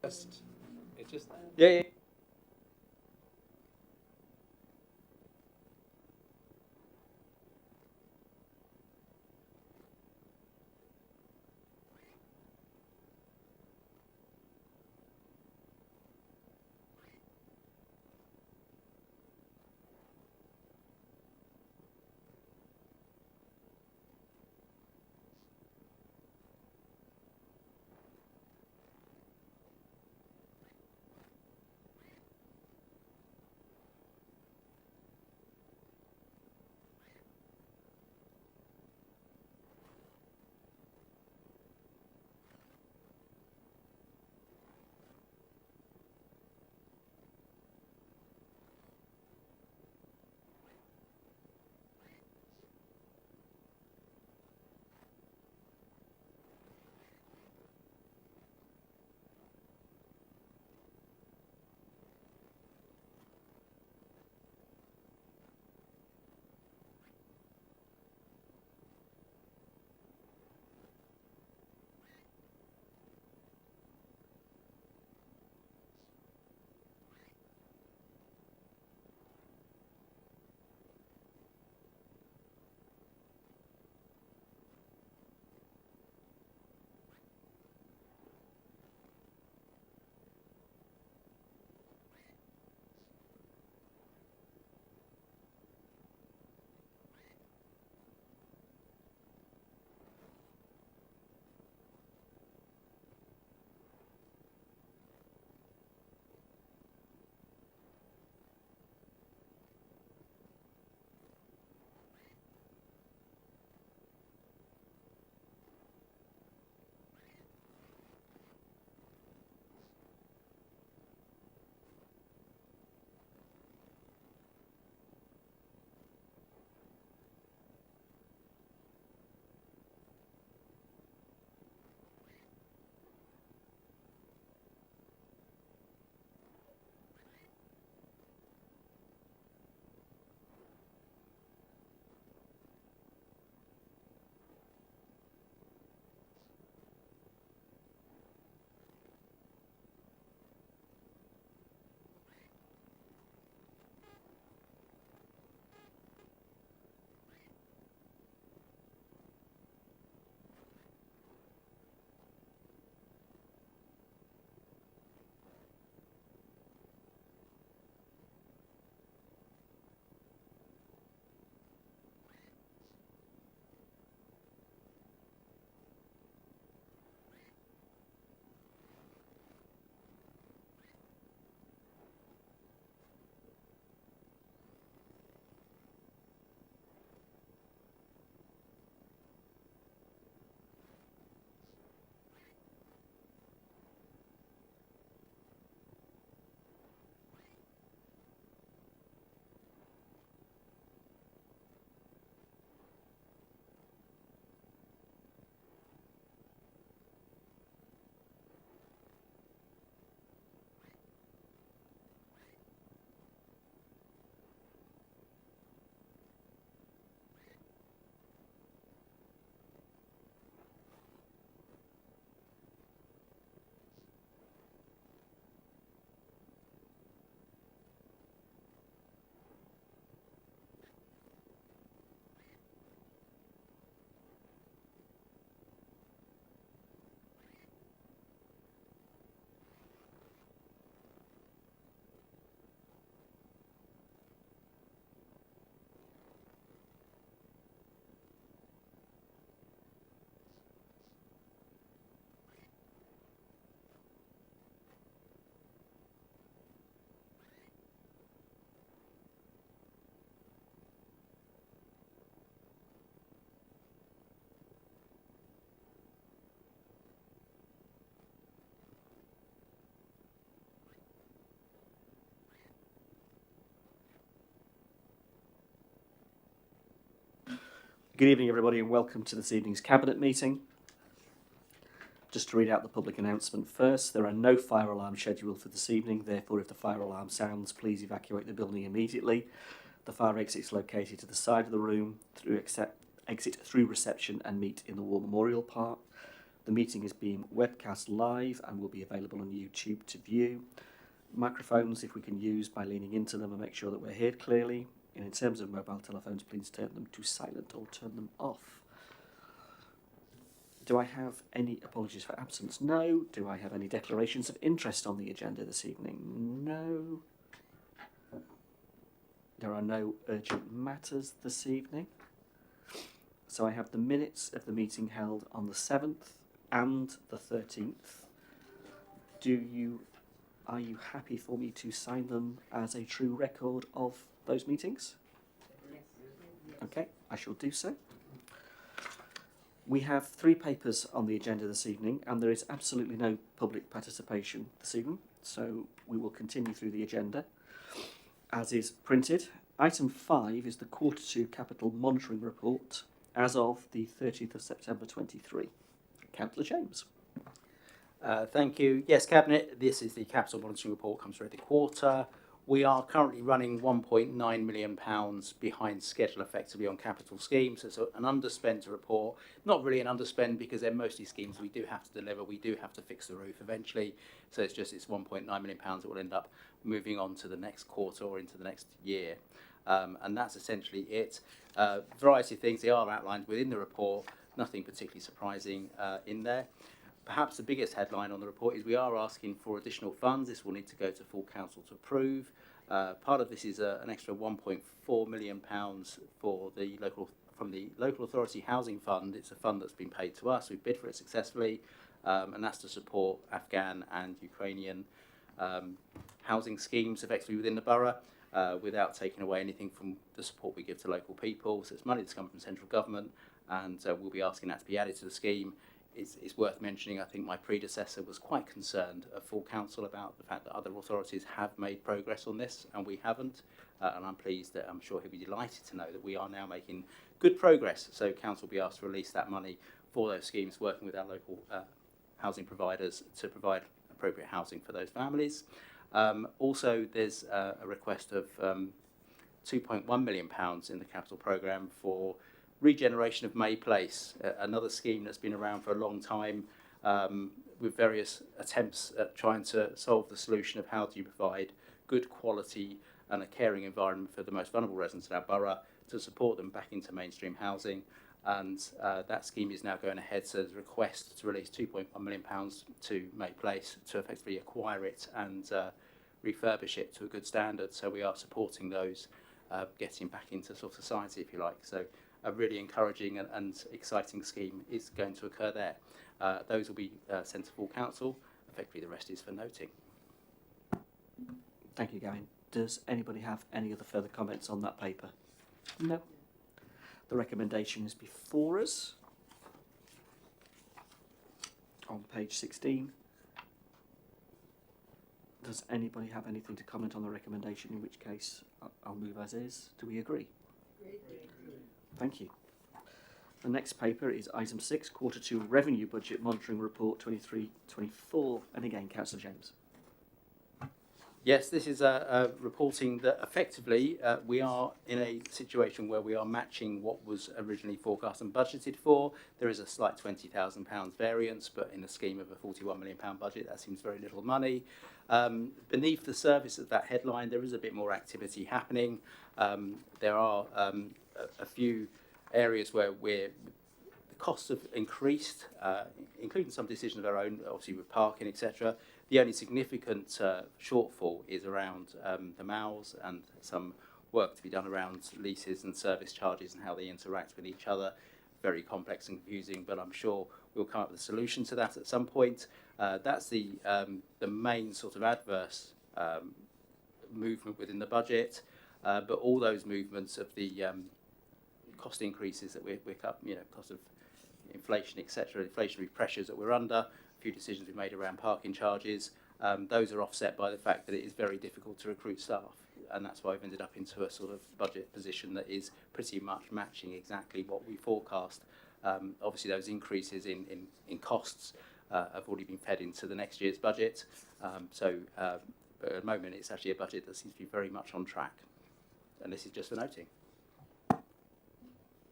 It's just Yeah, yeah. Good evening, everybody, and welcome to this evening's Cabinet meeting. Just to read out the public announcement first, there are no fire alarms scheduled for this evening. Therefore, if the fire alarm sounds, please evacuate the building immediately. The fire exit is located to the side of the room, exit through reception and meet in the War Memorial Park. The meeting is being webcast live and will be available on YouTube to view. Microphones, if we can use by leaning into them and make sure that we're heard clearly. And in terms of mobile telephones, please turn them to silent or turn them off. Do I have any apologies for absence? No. Do I have any declarations of interest on the agenda this evening? No. There are no urgent matters this evening. So I have the minutes of the meeting held on the 7th and the 13th. Are you happy for me to sign them as a true record of those meetings? Okay, I shall do so. We have 3 papers on the agenda this evening, and there is absolutely no public participation this evening, so we will continue through the agenda as is printed. Item 5 is the Q2 Capital Monitoring Report as of the 30th of September 23. Councillor James. Thank you. Yes, Cabinet, this is the Capital Monitoring Report, comes through every quarter. We are currently running £1.9 million behind schedule effectively on capital schemes. So it's an underspent report. Not really an underspend because they're mostly schemes we do have to deliver. We do have to fix the roof eventually. So it's £1.9 million that will end up moving on to the next quarter or into the next year. And that's essentially it. Variety of things, they are outlined within the report. Nothing particularly surprising in there. Perhaps the biggest headline on the report is we are asking for additional funds. This will need to go to full council to approve. Part of this is an extra £1.4 million from the local authority housing fund. It's a fund that's been paid to us. We've bid for it successfully, and that's to support Afghan and Ukrainian housing schemes effectively within the borough, without taking away anything from the support we give to local people. So it's money that's come from central government, and we'll be asking that to be added to the scheme. It's worth mentioning, I think my predecessor was quite concerned at full council about the fact that other authorities have made progress on this and we haven't. And I'm pleased that I'm sure he'll be delighted to know that we are now making good progress. So council will be asked to release that money for those schemes, working with our local housing providers to provide appropriate housing for those families. Also, there's a request of £2.1 million in the capital programme for regeneration of May Place, another scheme that's been around for a long time, with various attempts at trying to solve the solution of how do you provide good quality and a caring environment for the most vulnerable residents in our borough to support them back into mainstream housing. And that scheme is now going ahead, so there's a request to release £2.1 million to May Place to effectively acquire it and refurbish it to a good standard. So we are supporting those getting back into sort of society, if you like. So a really encouraging and exciting scheme is going to occur there. Those will be sent to full council. Effectively, the rest is for noting. Thank you, Gavin. Does anybody have any other further comments on that paper? No. The recommendation is before us on page 16. Does anybody have anything to comment on the recommendation, in which case I'll move as is? Do we agree? Thank you. The next paper is item 6, Q2 Revenue Budget Monitoring Report 23-24. And again, Councillor James. Yes, this is reporting that effectively we are in a situation where we are matching what was originally forecast and budgeted for. There is a slight £20,000 variance, but in the scheme of a £41 million budget, that seems very little money. Beneath the surface of that headline, there is a bit more activity happening. There are a few areas where the costs have increased, including some decisions of our own, obviously with parking, etc. The only significant shortfall is around the MALs and some work to be done around leases and service charges and how they interact with each other. Very complex and confusing, but I'm sure we'll come up with a solution to that at some point. That's the main sort of adverse movement within the budget, but all those movements of the cost increases that we're cost of inflation, etc., inflationary pressures that we're under, a few decisions we've made around parking charges, those are offset by the fact that it is very difficult to recruit staff, and that's why we've ended up into a sort of budget position that is pretty much matching exactly what we forecast. Obviously those increases in costs have already been fed into the next year's budget, but at the moment it's actually a budget that seems to be very much on track, and this is just for noting.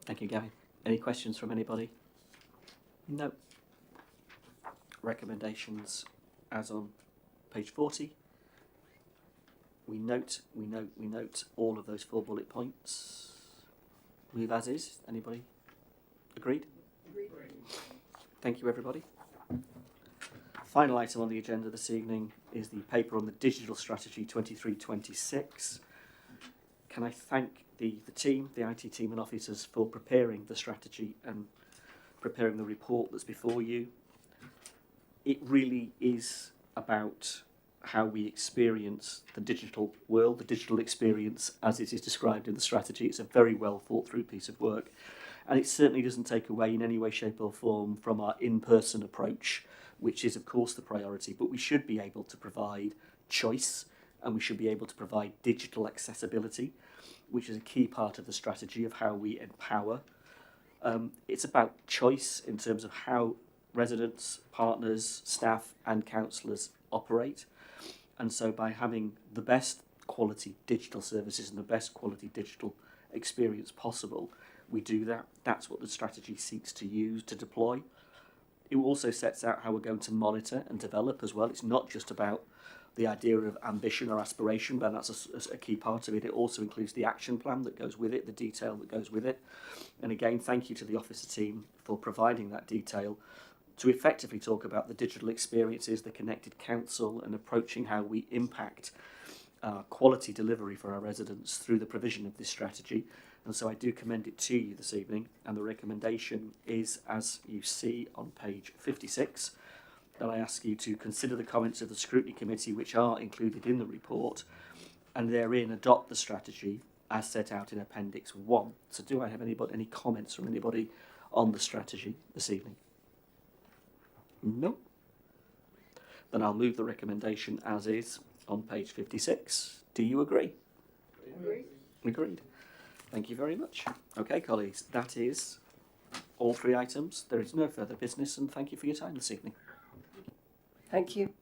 Thank you, Gavin. Any questions from anybody? No. recommendations as on page 40. We note all of those 4 bullet points. Move as is. Anybody agreed? Agreed. Thank you, everybody. Final item on the agenda this evening is the paper on the digital strategy 23-26. Can I thank the team, the IT team and officers for preparing the strategy and preparing the report that's before you. It really is about how we experience the digital world, the digital experience as it is described in the strategy. It's a very well thought through piece of work, and it certainly doesn't take away in any way, shape or form from our in-person approach, which is of course the priority, but we should be able to provide choice and we should be able to provide digital accessibility, which is a key part of the strategy of how we empower. It's about choice in terms of how residents, partners, staff and councillors operate. And so by having the best quality digital services and the best quality digital experience possible, we do that. That's what the strategy seeks to use, to deploy. It also sets out how we're going to monitor and develop as well. It's not just about the idea of ambition or aspiration, but that's a key part of it. It also includes the action plan that goes with it, the detail that goes with it. And again, thank you to the officer team for providing that detail to effectively talk about the digital experiences, the connected council, and approaching how we impact quality delivery for our residents through the provision of this strategy. And so I do commend it to you this evening, and the recommendation is, as you see on page 56, that I ask you to consider the comments of the Scrutiny Committee which are included in the report, and therein adopt the strategy as set out in Appendix 1. So do I have any comments from anybody on the strategy this evening? No? Then I'll move the recommendation as is on page 56. Do you agree? Agreed. Agreed. Thank you very much. Okay, colleagues, that is all 3 items. There is no further business, and thank you for your time this evening. Thank you.